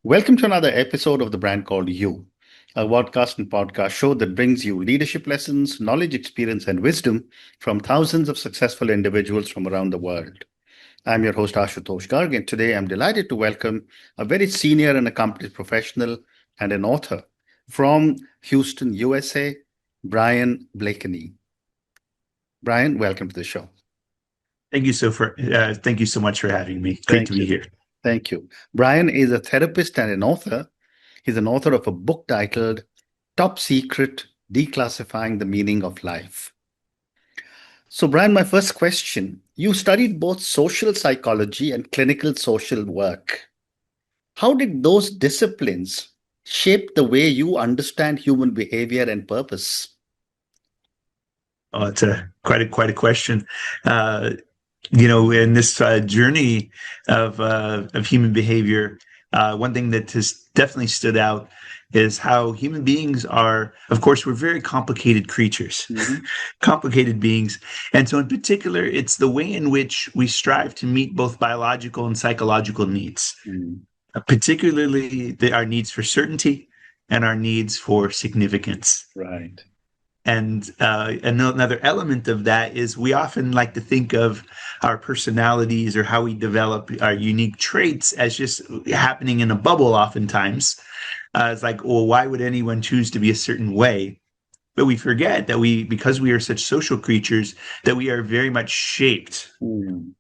Welcome to another episode of the brand called You, a podcast show that brings you leadership lessons, knowledge, experience, and wisdom from thousands of successful individuals from around the world. I'm your host, Ashutosh Garg, and today I'm delighted to welcome a very senior and accomplished professional and an author from Houston, USA, Bryan Blakney. Bryan, welcome to the show. Thank you so much for having me. Great to be here. Thank you. Bryan is a therapist and an author. He's an author of a book titled Top Secret: Declassifying the Meaning of Life. So, Bryan, my first question, you studied both social psychology and clinical social work. How did those disciplines shape the way you understand human behavior and purpose? Oh, it's quite a question. In this journey of human behavior, one thing that has definitely stood out is how human beings are. Of course, we're very complicated creatures, complicated beings, and so in particular, it's the way in which we strive to meet both biological and psychological needs, particularly our needs for certainty and our needs for significance. Right. And another element of that is we often like to think of our personalities or how we develop our unique traits as just happening in a bubble oftentimes. It's like, well, why would anyone choose to be a certain way? But we forget that because we are such social creatures, that we are very much shaped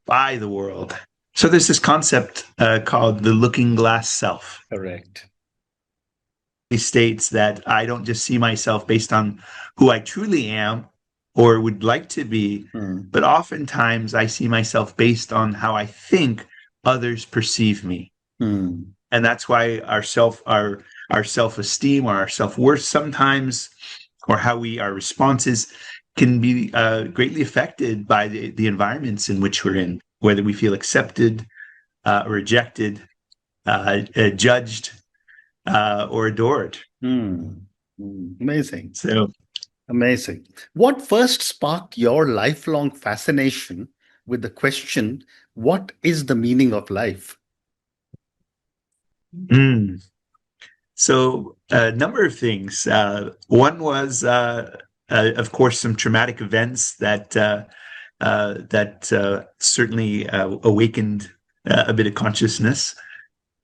by the world. So there's this concept called the looking glass self. Correct. He states that I don't just see myself based on who I truly am or would like to be, but oftentimes I see myself based on how I think others perceive me. And that's why our self-esteem or our self-worth sometimes, or our responses can be greatly affected by the environments in which we're in, whether we feel accepted, rejected, judged, or adored. Amazing. So amazing. What first sparked your lifelong fascination with the question, what is the meaning of life? So a number of things. One was, of course, some traumatic events that certainly awakened a bit of consciousness.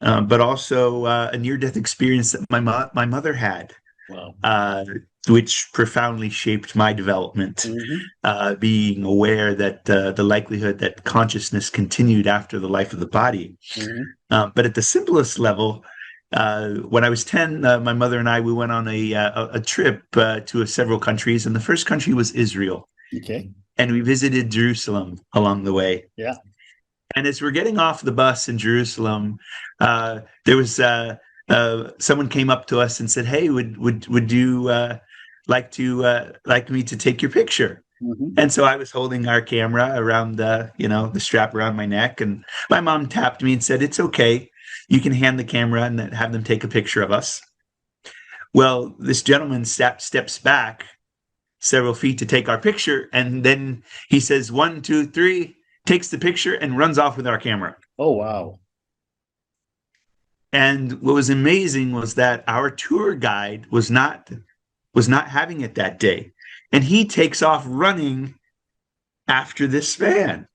But also a near-death experience that my mother had, which profoundly shaped my development, being aware that the likelihood that consciousness continued after the life of the body. But at the simplest level, when I was 10, my mother and I, we went on a trip to several countries, and the first country was Israel. Okay. And we visited Jerusalem along the way. Yeah. And as we're getting off the bus in Jerusalem, there was someone came up to us and said, "Hey, would you like me to take your picture?" And so I was holding our camera around the strap around my neck, and my mom tapped me and said, "It's okay. You can hand the camera and have them take a picture of us." Well, this gentleman steps back several feet to take our picture, and then he says, "1, 2, 3." Takes the picture and runs off with our camera. Oh, wow. And what was amazing was that our tour guide was not having it that day. And he takes off running after this van.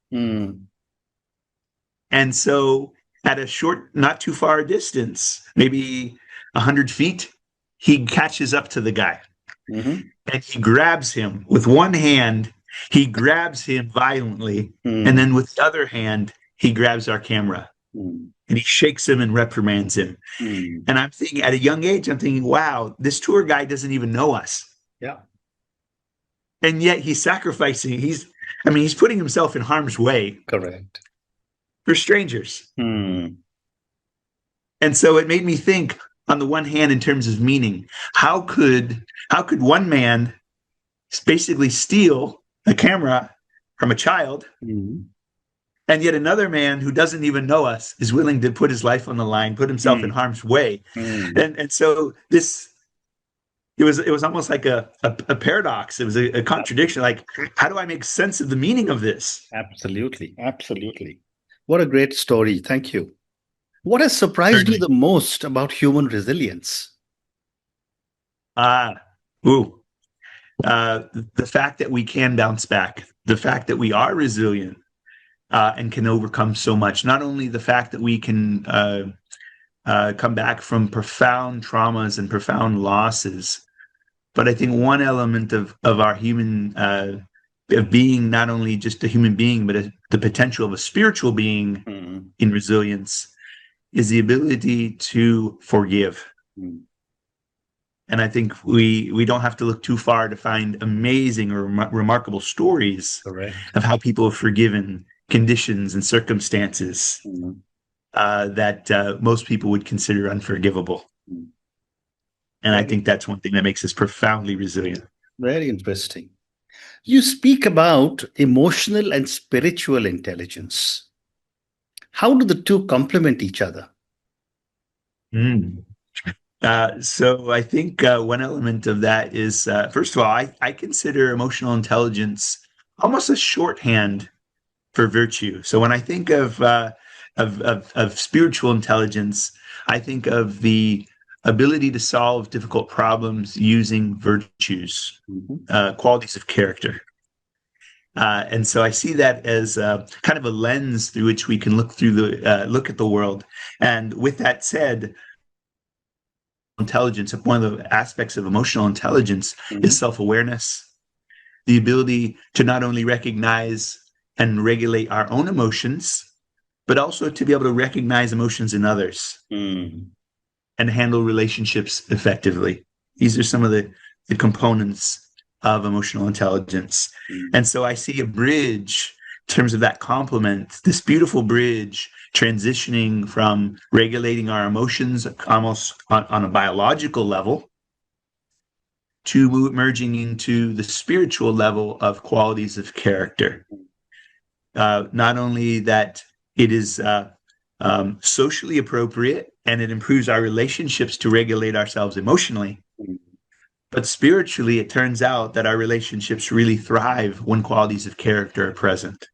And so at a short, not too far distance, maybe 100 feet, he catches up to the guy. And he grabs him with one hand. He grabs him violently, and then with the other hand, he grabs our camera, and he shakes him and reprimands him. And I'm thinking, at a young age, I'm thinking, wow, this tour guide doesn't even know us. Yeah. And yet he's sacrificing. He's putting himself in harm's way. Correct. For strangers. And so it made me think, on the one hand, in terms of meaning, how could one man basically steal a camera from a child, and yet another man who doesn't even know us is willing to put his life on the line, put himself in harm's way. And so it was almost like a paradox. It was a contradiction. Like, how do I make sense of the meaning of this? Absolutely. What a great story. Thank you. What has surprised you Certainly. the most about human resilience? Ah, ooh. The fact that we can bounce back, the fact that we are resilient and can overcome so much. Not only the fact that we can come back from profound traumas and profound losses, but I think one element of our human of being not only just a human being, but the potential of a spiritual being Mm, in resilience is the ability to forgive. mm, And I think we don't have to look too far to find amazing or remarkable stories correct. of how people have forgiven conditions and circumstances Mm, that most people would consider unforgivable. mm. And I Very, think that's one thing that makes us profoundly resilient. very interesting. You speak about emotional and spiritual intelligence. How do the two complement each other? Mm. So I think one element of that is, first of all, I consider emotional intelligence almost a shorthand for virtue. So when I think of spiritual intelligence, I think of the ability to solve difficult problems using virtues, Mhm. qualities of character. And so I see that as kind of a lens through which we can look at the world. And with that said, intelligence, one of the aspects of emotional intelligence is Mhm. self-awareness, the ability to not only recognize and regulate our own emotions, but also to be able to recognize emotions in others Mm. and handle relationships effectively. These are some of the components of emotional intelligence. Mm. And so I see a bridge in terms of that complement, this beautiful bridge transitioning from regulating our emotions almost on a biological level to merging into the spiritual level of qualities of character. Not only that it is socially appropriate and it improves our relationships to regulate ourselves emotionally, Mm. but spiritually, it turns out that our relationships really thrive when qualities of character are present,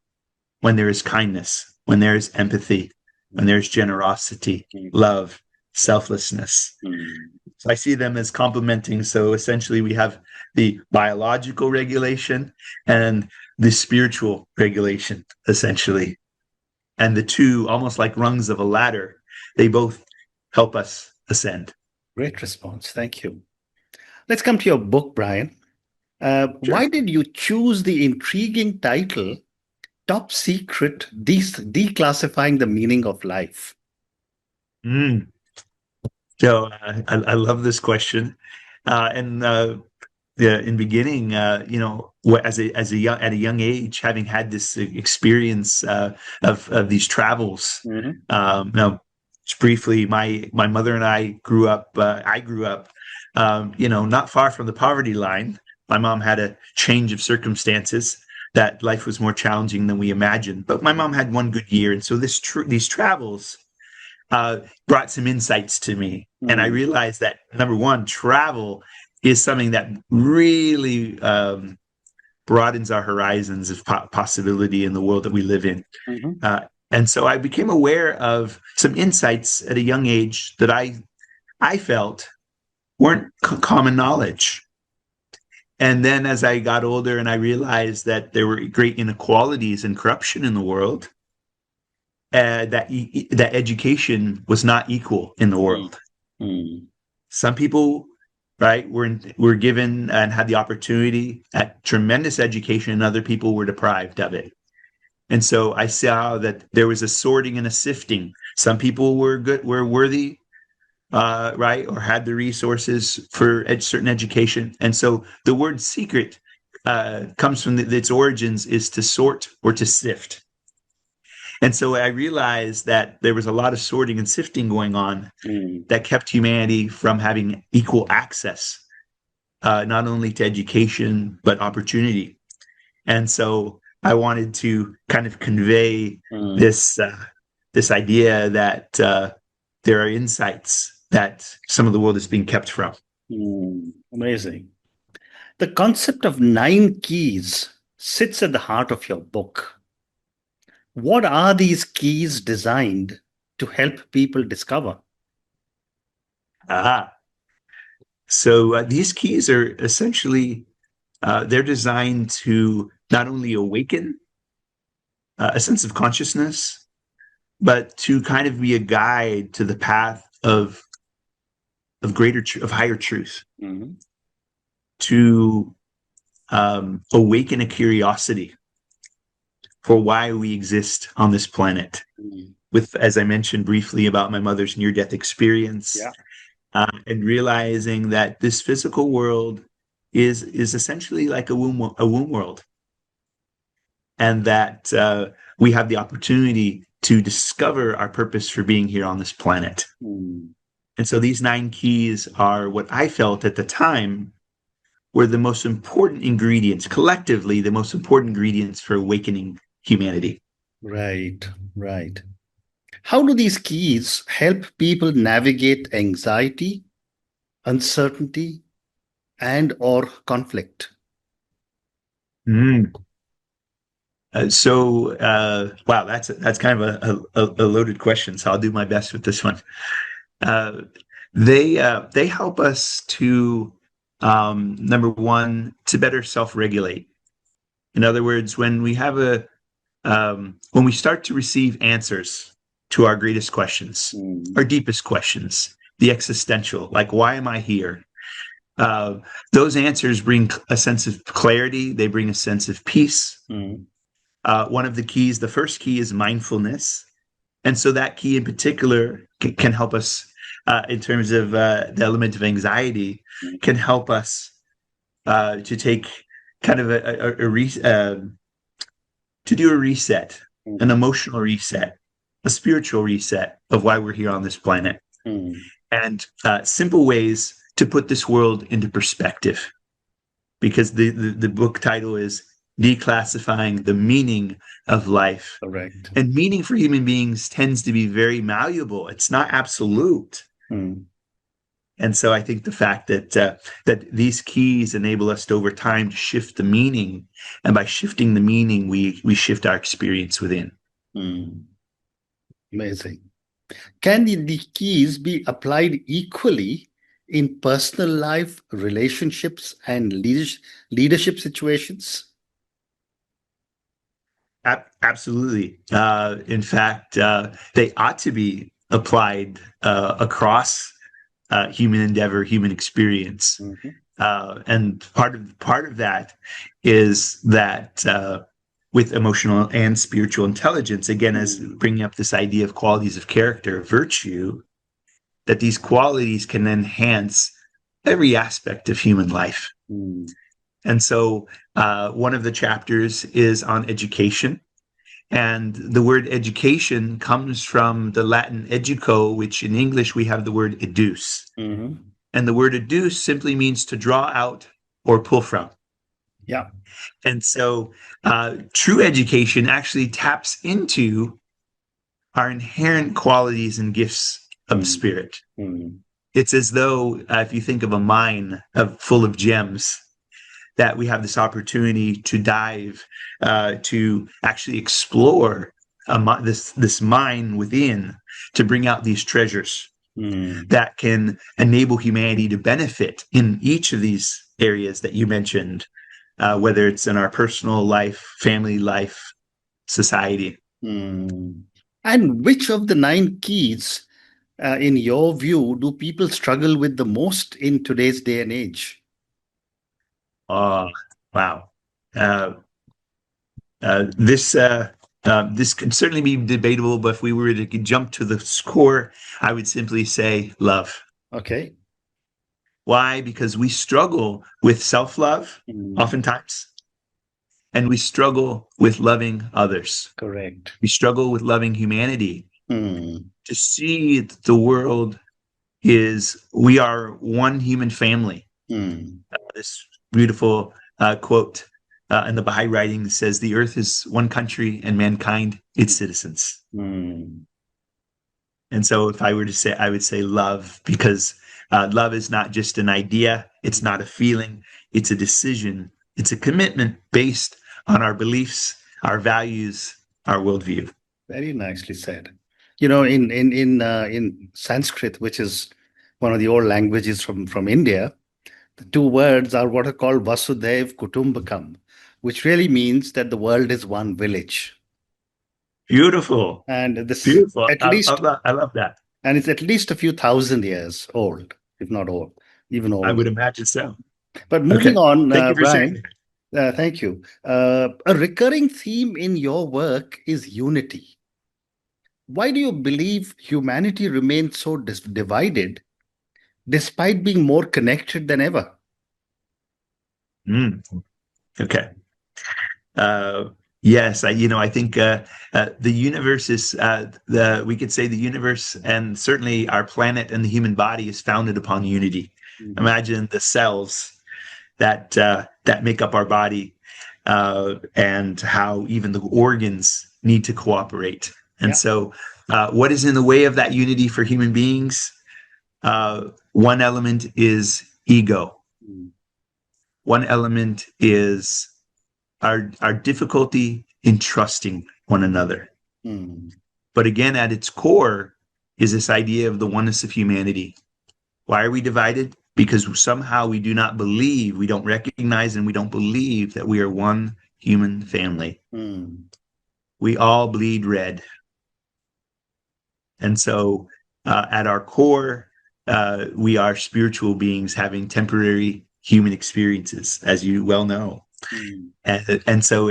when there is kindness, when there is empathy, when there is generosity, Mm. love, selflessness. Mm. So I see them as complementing. So essentially, we have the biological regulation and the spiritual regulation, essentially. And the two, almost like rungs of a ladder, they both help us ascend. Great response. Thank you. Let's come to your book, Brian. Sure. Why did you choose the intriguing title, Top Secret Declassifying the Meaning of Life? Mm. So I love this question. And in beginning, at a young age, having had this experience of these travels. Mhm. Now, just briefly, my mother and I grew up. I grew up, not far from the poverty line. My mom had a change of circumstances that life was more challenging than we imagined. But my mom had one good year, and so these travels uh, brought some insights to me. And I Mm. realized that number one, travel is something that really broadens our horizons of possibility in the world that we live in. Mhm. Uh, and so I became aware of some insights at a young age that I felt weren't common knowledge. And then as I got older and I realized that there were great inequalities and corruption in the world, that education was not equal in the Mm. world. Mm. Some people, right, were given and had the opportunity at tremendous education, and other people were deprived of it. And so I saw that there was a sorting and a sifting. Some people were worthy, right, or had the resources for certain education. And so the word secret comes from its origins is to sort or to sift. And so I realized that there was a lot of sorting and sifting going on Mm. that kept humanity from having equal access, not only to education, but opportunity. And so I wanted to kind of convey Mm. this idea that there are insights that some of the world is being kept from. Mm. Amazing. The concept of nine keys sits at the heart of your book. What are these keys designed to help people discover? Aha. So these keys are essentially, they're designed to not only awaken a sense of consciousness, but to kind of be a guide to the path of higher truth, to awaken a curiosity for why we exist on this planet. With, as I mentioned briefly about my mother's near-death experience, and realizing that this physical world is essentially like a womb world, and that we have the opportunity to discover our purpose for being here on this planet. And so these 9 keys are what I felt at the time were the most important ingredients, collectively, the most important ingredients for awakening humanity. Right. How do these keys help people navigate anxiety, uncertainty, and/or conflict? Wow, that's kind of a loaded question. So I'll do my best with this one. They help us to number one, to better self-regulate. In other words, when we start to receive answers to our greatest questions, our deepest questions, the existential, like why am I here? Those answers bring a sense of clarity. They bring a sense of peace. One of the keys, the first key, is mindfulness. And so that key in particular can help us in terms of the element of anxiety, can help us to take kind of to do a reset, an emotional reset, a spiritual reset of why we're here on this planet. And simple ways to put this world into perspective. Because the book title is Declassifying the Meaning of Life. Correct. And meaning for human beings tends to be very malleable. It's not absolute. And so I think the fact that these keys enable us to, over time, to shift the meaning, and by shifting the meaning, we shift our experience within. Amazing. Can the keys be applied equally in personal life, relationships, and leadership situations? Absolutely. In fact, they ought to be applied across human endeavor, human experience. And part of that is that with emotional and spiritual intelligence, again, as bringing up this idea of qualities of character, virtue, that these qualities can enhance every aspect of human life. And so one of the chapters is on education. And the word education comes from the Latin educo, which in English we have the word educe. And the word educe simply means to draw out or pull from. Yeah. And so true education actually taps into our inherent qualities and gifts of spirit. It's as though if you think of a mine full of gems, that we have this opportunity to dive, to actually explore this mine within, to bring out these treasures that can enable humanity to benefit in each of these areas that you mentioned, whether it's in our personal life, family life, society. And which of the 9 keys, in your view, do people struggle with the most in today's day and age? Wow. This can certainly be debatable, but if we were to jump to the core, I would simply say love. Okay. Why? Because we struggle with self-love oftentimes, and we struggle with loving others. Correct. We struggle with loving humanity. To see the world we are one human family. This beautiful quote in the Baha'i writing says, the earth is one country and mankind its citizens. And so if I were to say, I would say love, because love is not just an idea. It's not a feeling. It's a decision. It's a commitment based on our beliefs, our values, our worldview. Very nicely said. In Sanskrit, which is one of the old languages from India, the two words are what are called Vasudev Kutumbakam, which really means that the world is one village. Beautiful. And this Beautiful. at least, I love that. and it's at least a few thousand years old, if not old, even I older. would imagine so. But moving Okay. on, Thank you for sharing Brian, that. thank you. A recurring theme in your work is unity. Why do you believe humanity remains so divided despite being more connected than ever? Mm, okay. Uh, yes, I think the universe is we could say the universe and certainly our planet and the human body is founded upon unity. Mhm. Imagine the cells that make up our body, and how even the organs need to cooperate. And Yeah. so, what is in the way of that unity for human beings? One element is ego. Mm. One element is our difficulty in trusting one another. Mm. But again, at its core is this idea of the oneness of humanity. Why are we divided? Because somehow we do not believe, we don't recognize, and we don't believe that we are one human family. Mm. We all bleed red. And so, at our core, we are spiritual beings having temporary human experiences, as you well know. Mm. And so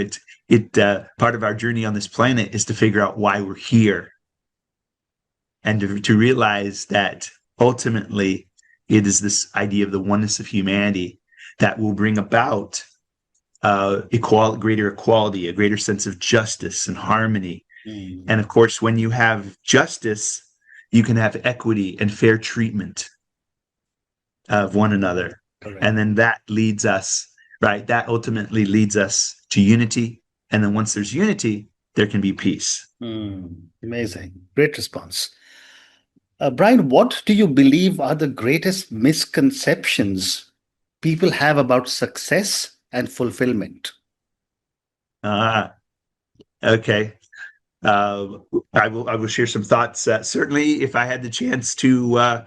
part of our journey on this planet is to figure out why we're here, and to realize that ultimately it is this idea of the oneness of humanity that will bring about greater equality, a greater sense of justice and harmony. Mm. And of course, when you have justice, you can have equity and fair treatment of one another. Correct. And then that leads us, right? That ultimately leads us to unity. And then once there's unity, there can be peace. Mm. Amazing. Great response. Brian, what do you believe are the greatest misconceptions people have about success and fulfillment? Ah, okay. Uh, I will share some thoughts. Certainly, if I had the chance to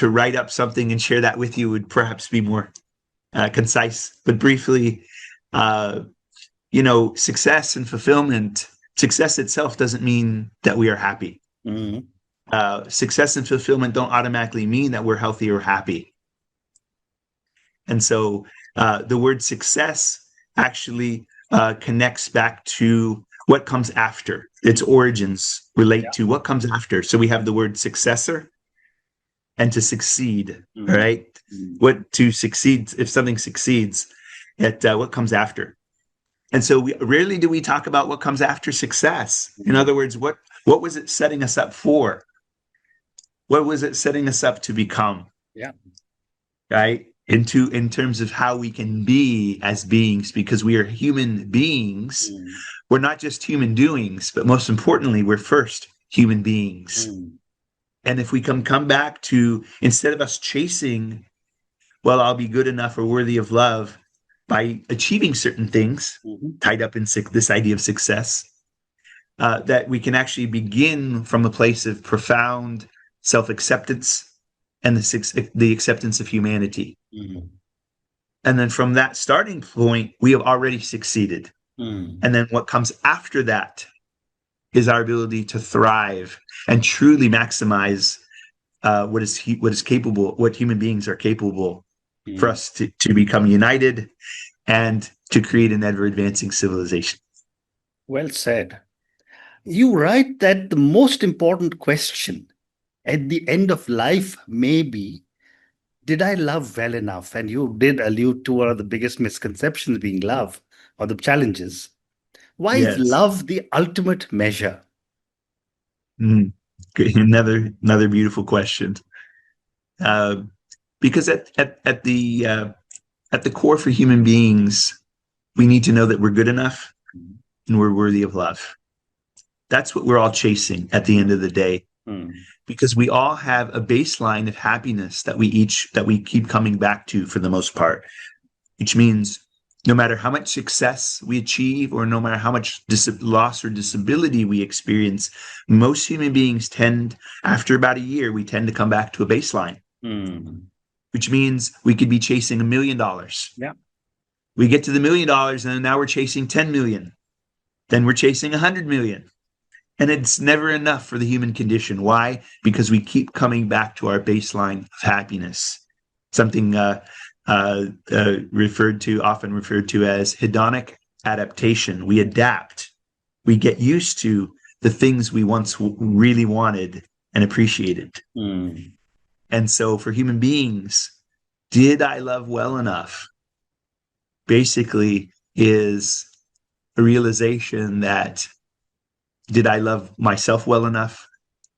write up something and share that with you, would perhaps be more concise. But briefly, success and fulfillment. Success itself doesn't mean that we are happy. Mm. Success and fulfillment don't automatically mean that we're healthy or happy. And so, the word success actually connects back to what comes after. Its origins relate to what comes after. So we have the word successor and to succeed, right? What to succeed, if something succeeds, at what comes after. And so rarely do we talk about what comes after success. In other words, what was it setting us up for? What was it setting us up to become? Yeah. Right? In terms of how we can be as beings, because we are human beings. We're not just human doings, but most importantly, we're first human beings. And if we come back to, instead of us chasing, well, I'll be good enough or worthy of love by achieving certain things tied up in this idea of success, that we can actually begin from a place of profound self-acceptance and the acceptance of humanity. And then from that starting point, we have already succeeded. And then what comes after that is our ability to thrive and truly maximize what is capable, what human beings are capable, for us to become united and to create an ever-advancing civilization. Well said. You write that the most important question at the end of life may be, did I love well enough? And you did allude to one of the biggest misconceptions being love or the challenges. Why is Yes. love the ultimate measure? Another beautiful question. Because at the core for human beings, we need to know that we're good enough and we're worthy of love. That's what we're all chasing at the end of the day. Because we all have a baseline of happiness that we keep coming back to for the most part, which means no matter how much success we achieve or no matter how much loss or disability we experience, most human beings tend, after about a year, we tend to come back to a baseline, which means we could be chasing $1 million. Yeah. We get to the $1 million and now we're chasing 10 million. Then we're chasing 100 million. And it's never enough for the human condition. Why? Because we keep coming back to our baseline of happiness, something often referred to as hedonic adaptation. We adapt. We get used to the things we once really wanted and appreciated. And so for human beings, did I love well enough? Basically is a realization that, did I love myself well enough?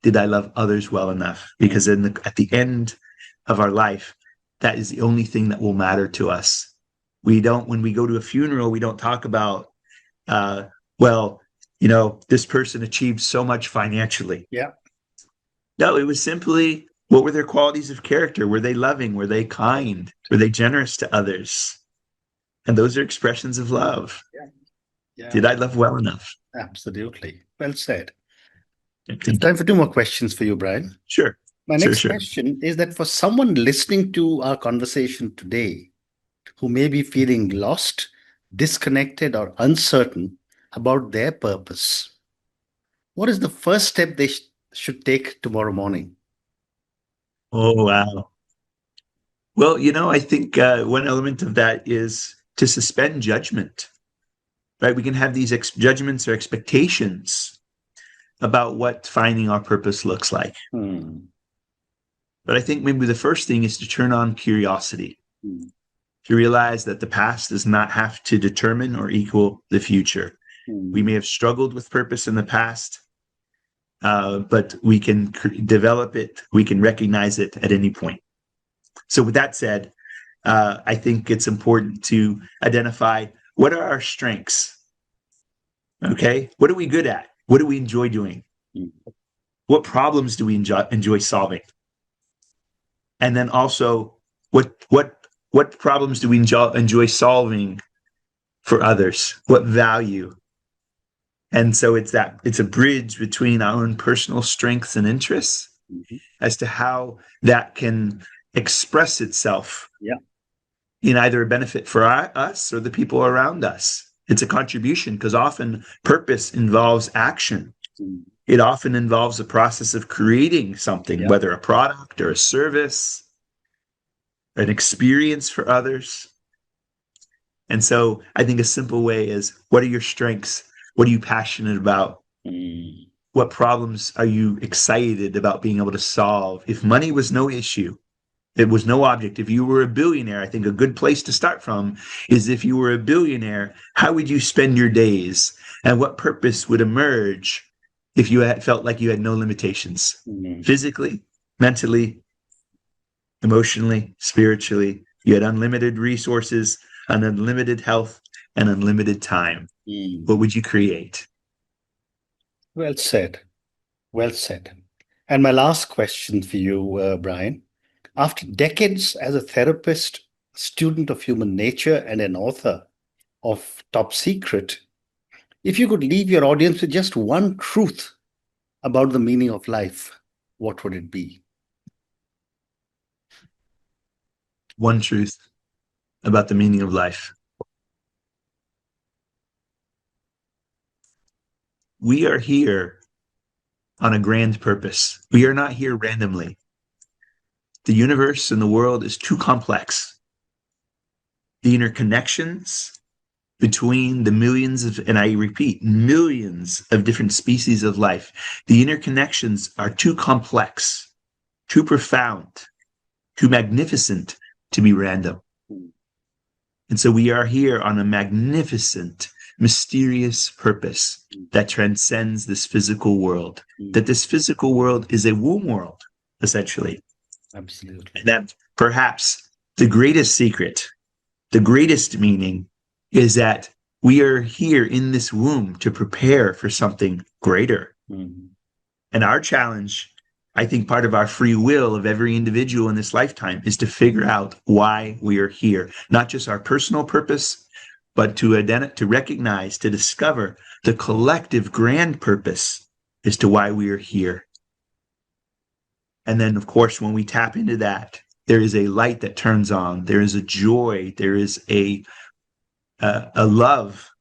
Did I love others well enough? Because at the end of our life, that is the only thing that will matter to us. When we go to a funeral, we don't talk about, this person achieved so much financially. Yeah. No, it was simply, what were their qualities of character? Were they loving? Were they kind? Were they generous to others? And those are expressions of love. Yeah. Yeah. Did I love well enough? Absolutely. Well said. It's time for 2 more questions for you, Bryan. Sure. My next question is that for someone listening to our conversation today who may be feeling lost, disconnected, or uncertain about their purpose, what is the first step they should take tomorrow morning? Oh, wow. Well, I think one element of that is to suspend judgment, right? We can have these judgments or expectations about what finding our purpose looks like. But I think maybe the first thing is to turn on curiosity, to realize that the past does not have to determine or equal the future. We may have struggled with purpose in the past, but we can develop it. We can recognize it at any point. So with that said, I think it's important to identify, what are our strengths? Okay. What are we good at? What do we enjoy doing? What problems do we enjoy solving? And then also, what problems do we enjoy solving for others? What value? And so it's a bridge between our own personal strengths and interests as to how that can express itself in either a benefit for us or the people around us. It's a contribution, because often purpose involves action. It often involves the process of creating something, whether a product or a service, an experience for others. And so I think a simple way is, what are your strengths? What are you passionate about? What problems are you excited about being able to solve? If money was no issue, it was no object. If you were a billionaire, I think a good place to start from is, if you were a billionaire, how would you spend your days? And what purpose would emerge if you felt like you had no limitations? Physically, mentally, emotionally, spiritually. You had unlimited resources, unlimited health, and unlimited time. What would you create? Well said. Well said. And my last question for you, Bryan. After decades as a therapist, student of human nature, and an author of Top Secret, if you could leave your audience with just one truth about the meaning of life, what would it be? One truth about the meaning of life. We are here on a grand purpose. We are not here randomly. The universe and the world is too complex. The interconnections between the millions of, and I repeat, millions of different species of life, the interconnections are too complex, too profound, too magnificent to be random. And so we are here on a magnificent, mysterious purpose that transcends this physical world, that this physical world is a womb world, essentially. Absolutely. And that perhaps the greatest secret, the greatest meaning, is that we are here in this womb to prepare for something greater. And our challenge, I think part of our free will of every individual in this lifetime, is to figure out why we are here. Not just our personal purpose, but to recognize, to discover the collective grand purpose as to why we are here. And then, of course, when we tap into that, there is a light that turns on. There is a joy. There is a love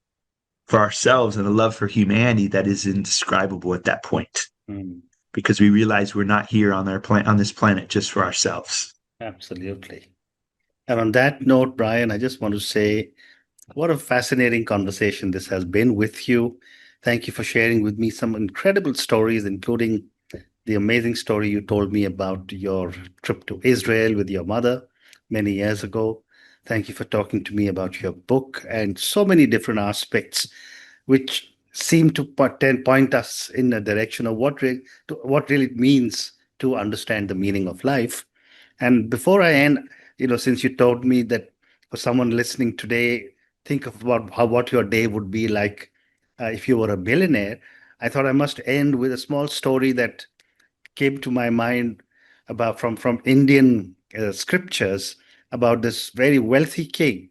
for ourselves and a love for humanity that is indescribable at that point. Because we realize we're not here on this planet just for ourselves. Absolutely. And on that note, Bryan, I just want to say what a fascinating conversation this has been with you. Thank you for sharing with me some incredible stories, including the amazing story you told me about your trip to Israel with your mother many years ago. Thank you for talking to me about your book and so many different aspects which seem to point us in a direction of what really it means to understand the meaning of life. And before I end, since you told me that for someone listening today, think about what your day would be like if you were a billionaire, I thought I must end with a small story that came to my mind about from Indian scriptures about this very wealthy king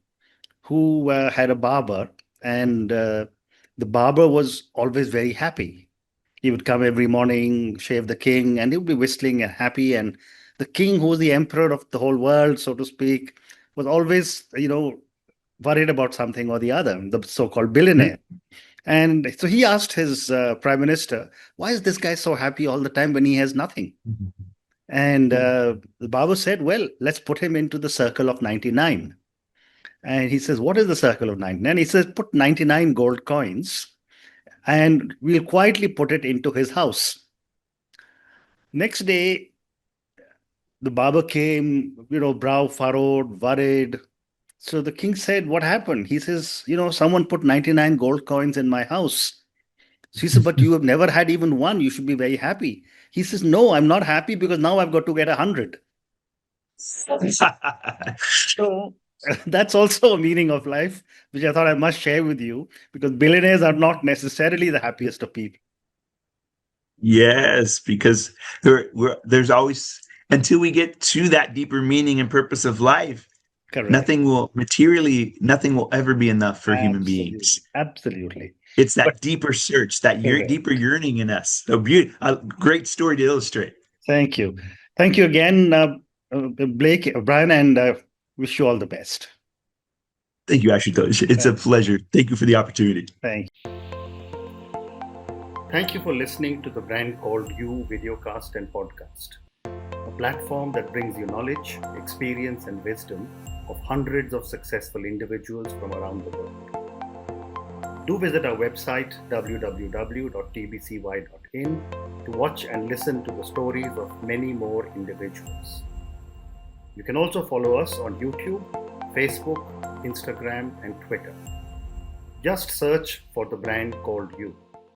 who had a barber, and the barber was always very happy. He would come every morning, shave the king, and he would be whistling and happy. And the king, who was the emperor of the whole world, so to speak, was always, worried about something or the other, the so-called billionaire. And so he asked his prime minister, why is this guy so happy all the time when he has nothing? And the barber said, well, let's put him into the circle of 99. And he says, what is the circle of 99? He says, put 99 gold coins and we'll quietly put it into his house. Next day, the barber came, brow furrowed, worried. So the king said, what happened? He says, someone put 99 gold coins in my house. So he said, but you have never had even one. You should be very happy. He says, no, I'm not happy because now I've got to get 100. So that's also a meaning of life, which I thought I must share with you, because billionaires are not necessarily the happiest of people. Yes, because there's always, until we get to that deeper meaning and purpose of life, Correct. Nothing will ever be enough for human beings. Absolutely. It's that deeper search, deeper yearning in us. A great story to illustrate. Thank you. Thank you again, Bryan, and wish you all the best. Thank you, Ashutosh. It's a pleasure. Thank you for the opportunity. Thank you. Thank you for listening to the Brand Called You videocast and podcast, a platform that brings you knowledge, experience, and wisdom of hundreds of successful individuals from around the world. Do visit our website www.tbcy.in to watch and listen to the stories of many more individuals. You can also follow us on YouTube, Facebook, Instagram, and Twitter. Just search for the Brand Called You.